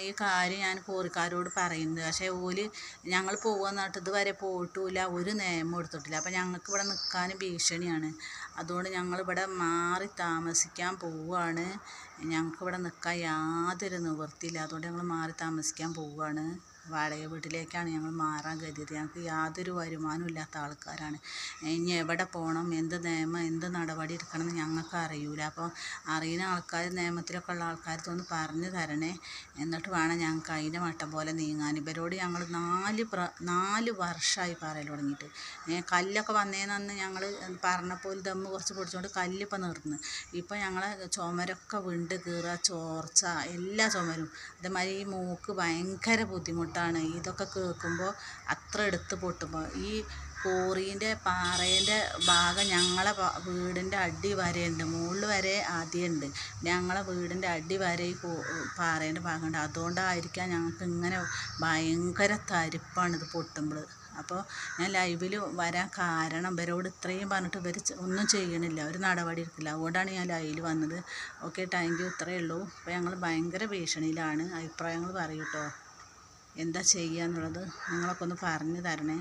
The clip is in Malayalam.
ഈ കാര്യം ഞാൻ കോറിക്കാരോട് പറയുന്നത്. പക്ഷേ ഓല് ഞങ്ങൾ പോകാന്ന് പറഞ്ഞിട്ട് ഇതുവരെ പോയിട്ടില്ല, ഒരു നിയമം എടുത്തിട്ടില്ല. അപ്പം ഞങ്ങൾക്ക് ഇവിടെ നിൽക്കാൻ ഭീഷണിയാണ്. അതുകൊണ്ട് ഞങ്ങളിവിടെ മാറി താമസിക്കാൻ പോവുകയാണ്. ഞങ്ങൾക്കിവിടെ നിൽക്കാൻ യാതൊരു നിവൃത്തിയില്ല. അതുകൊണ്ട് ഞങ്ങൾ മാറി താമസിക്കാൻ പോവുകയാണ്. വാടക വീട്ടിലേക്കാണ് ഞങ്ങൾ മാറാൻ കരുതിയത്. ഞങ്ങൾക്ക് യാതൊരു വരുമാനവും ഇല്ലാത്ത ആൾക്കാരാണ്. ഇനി എവിടെ പോകണം, എന്ത് നിയമം, എന്ത് നടപടി എടുക്കണം എന്ന് ഞങ്ങൾക്ക് അറിയില്ല. അപ്പോൾ അറിയുന്ന ആൾക്കാർ, നിയമത്തിലൊക്കെ ഉള്ള ആൾക്കാർക്ക് ഒന്ന് പറഞ്ഞു തരണേ. എന്നിട്ട് വേണം ഞങ്ങൾക്ക് അതിൻ്റെ മട്ടം പോലെ നീങ്ങാൻ. ഇവരോട് ഞങ്ങൾ 4 വർഷമായി പറയൽ തുടങ്ങിയിട്ട്. കല്ലൊക്കെ വന്നേന്നന്ന് ഞങ്ങൾ പറഞ്ഞപ്പോൾ ദമ്മ് കുറച്ച് പിടിച്ചുകൊണ്ട് കല്ലിപ്പോൾ നിർന്ന്. ഇപ്പം ഞങ്ങളെ ചുമരൊക്കെ വിണ്ട് കീറുക, ചോർച്ച, എല്ലാ ചുമരും. അതേമാതിരി ഈ മൂക്ക് ഭയങ്കര ബുദ്ധിമുട്ടാണ്. ഇതൊക്കെ കേൾക്കുമ്പോൾ അത്ര എടുത്ത് പൊട്ടുമ്പോൾ ഈ കോറീൻ്റെ പാറേൻ്റെ ഭാഗം ഞങ്ങളെ വീടിൻ്റെ അടി വരെ ഉണ്ട്, മുകളിൽ വരെ ആദ്യമുണ്ട്. ഞങ്ങളെ വീടിൻ്റെ അടി വരെ ഈ പാറേൻ്റെ ഭാഗമുണ്ട്. അതുകൊണ്ടായിരിക്കാം ഞങ്ങൾക്ക് ഇങ്ങനെ ഭയങ്കര തരിപ്പാണ് ഇത് പൊട്ടുമ്പോൾ. അപ്പോൾ ഞാൻ ലൈവിൽ വരാൻ കാരണം ഇവരോട് ഇത്രയും പറഞ്ഞിട്ട് ഇവർ ഒന്നും ചെയ്യണില്ല, ഒരു നടപടി എടുക്കില്ല. അതുകൊണ്ടാണ് ഞാൻ ലൈവിൽ വന്നത്. ഓക്കെ, താങ്ക് യു, ഇത്രയേ ഉള്ളൂ. അപ്പോൾ ഞങ്ങൾ ഭയങ്കര ഭീഷണിയിലാണ്. അഭിപ്രായങ്ങൾ പറയൂ കേട്ടോ, എന്താ ചെയ്യുക എന്നുള്ളത് നിങ്ങളൊക്കെ ഒന്ന് പറഞ്ഞു തരണേ.